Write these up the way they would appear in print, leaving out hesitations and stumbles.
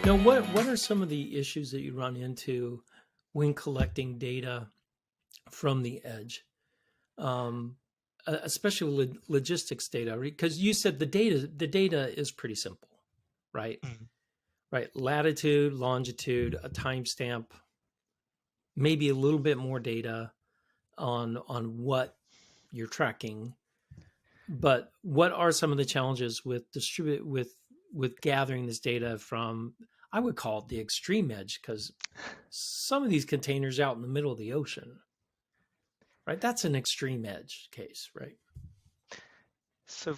Now, what are some of the issues that you run into when collecting data from the edge, um, especially logistics data? Because you said the data is pretty simple, right? Mm. Right, latitude, longitude, a timestamp, maybe a little bit more data on what you're tracking. But what are some of the challenges with with gathering this data from, I would call it the extreme edge, because some of these containers out in the middle of the ocean, right? That's an extreme edge case, right? So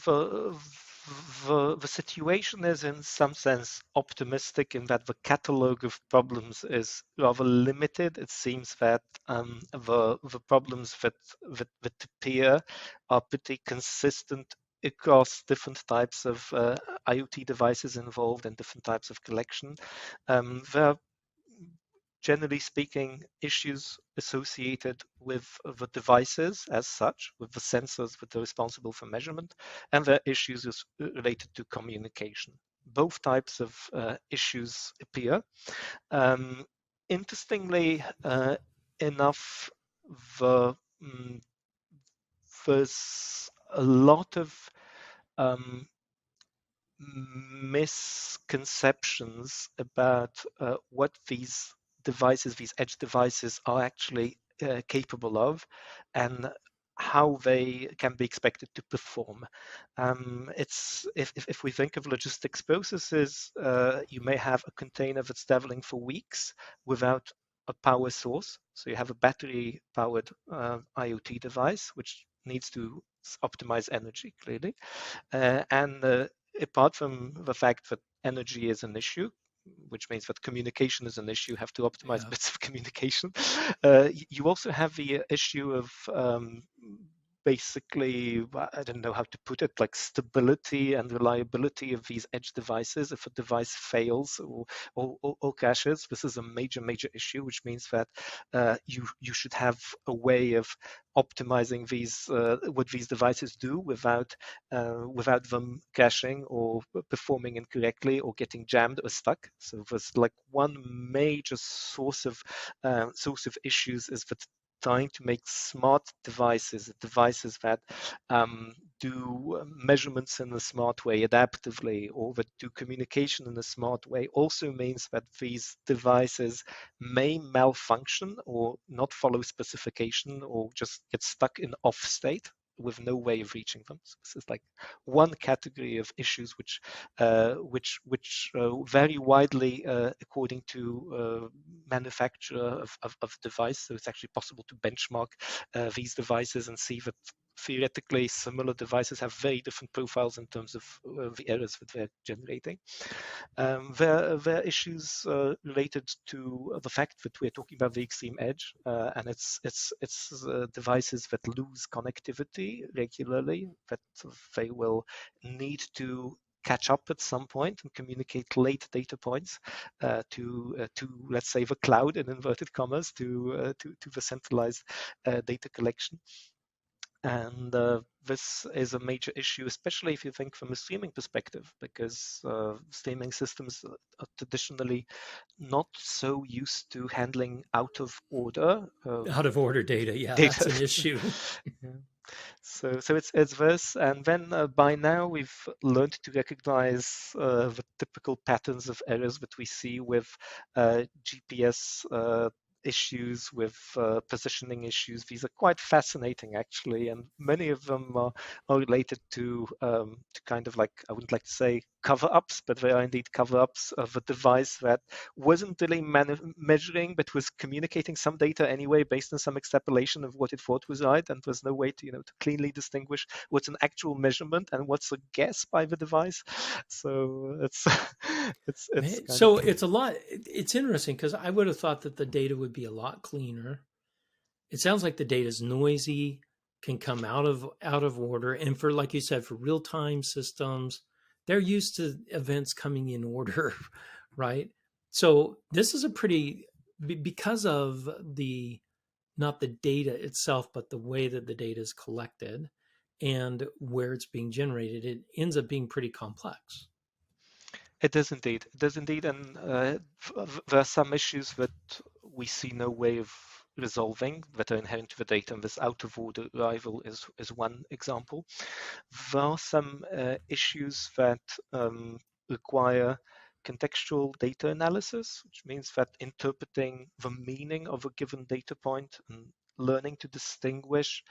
the situation is in some sense optimistic in that the catalog of problems is rather limited. It seems that the problems that appear are pretty consistent across different types of IoT devices involved and different types of collection. There are, generally speaking, issues associated with the devices as such, with the sensors that are responsible for measurement, and there are issues related to communication. Both types of issues appear. Um, Interestingly enough, the, mm, there's a lot of um, misconceptions about what these devices, these edge devices, are actually capable of, and how they can be expected to perform. It's if we think of logistics processes, you may have a container that's traveling for weeks without a power source. So you have a battery-powered IoT device which needs to optimize energy clearly, and apart from the fact that energy is an issue, which means that communication is an issue, you have to optimize Yeah. bits of communication. You also have the issue of basically, I don't know how to put it, like stability and reliability of these edge devices. If a device fails or crashes, this is a major issue, which means that you should have a way of optimizing these what these devices do without them crashing or performing incorrectly or getting jammed or stuck. So there's like one major source of issues is that trying to make smart devices that do measurements in a smart way adaptively, or that do communication in a smart way, also means that these devices may malfunction or not follow specification or just get stuck in off state with no way of reaching them. So this is like one category of issues which vary widely according to manufacturer of device. So it's actually possible to benchmark these devices and see that theoretically similar devices have very different profiles in terms of the errors that they're generating. There are issues related to the fact that we're talking about the extreme edge, and it's devices that lose connectivity regularly, that they will need to catch up at some point and communicate late data points to let's say the cloud in inverted commas to the centralized data collection. And this is a major issue, especially if you think from a streaming perspective, because streaming systems are traditionally not so used to handling out of order Out of order data, yeah, that's data. an issue. Yeah. So it's this, and then by now we've learned to recognize the typical patterns of errors that we see with GPS issues, with positioning issues. These are quite fascinating, actually, and many of them are related to kind of like, I wouldn't like to say cover-ups, but they are indeed cover-ups of a device that wasn't really measuring, but was communicating some data anyway based on some extrapolation of what it thought was right, and there's no way to to cleanly distinguish what's an actual measurement and what's a guess by the device. So it's it's kind of So it's a lot. It's interesting because I would have thought that the data would be a lot cleaner. It sounds like the data is noisy, can come out of order, and for, like you said, for real time systems, they're used to events coming in order, right? So this is a pretty, because of the, not the data itself, but the way that the data is collected and where it's being generated, it ends up being pretty complex. It is indeed. It is indeed, and there are some issues that we see no way of resolving that are inherent to the data, and this out of order arrival is one example. There are some issues that require contextual data analysis, which means that interpreting the meaning of a given data point and learning to distinguish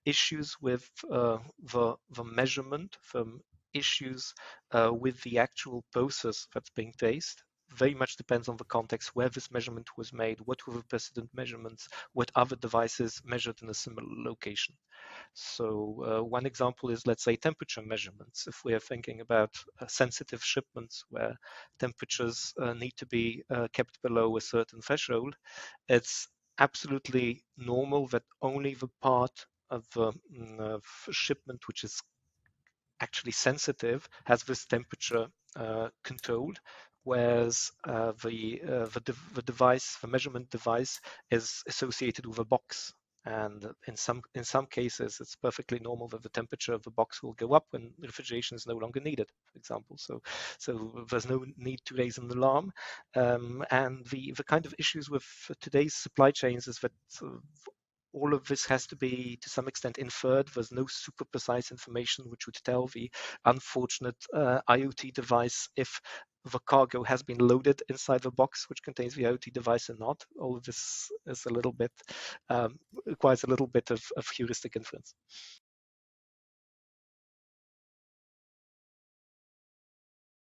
issues with the measurement from issues with the actual process that's being traced very much depends on the context where this measurement was made, what were the precedent measurements, what other devices measured in a similar location. So one example is, let's say, temperature measurements. If we are thinking about sensitive shipments where temperatures need to be kept below a certain threshold, it's absolutely normal that only the part of shipment which is actually sensitive has this temperature controlled, whereas the device, the measurement device, is associated with a box. And in some cases, it's perfectly normal that the temperature of the box will go up when refrigeration is no longer needed, for example. So there's no need to raise an alarm. And the kind of issues with today's supply chains is that all of this has to be to some extent inferred. There's no super precise information which would tell the unfortunate IoT device if the cargo has been loaded inside the box which contains the IoT device or not. All of this is a little bit requires a little bit of heuristic inference.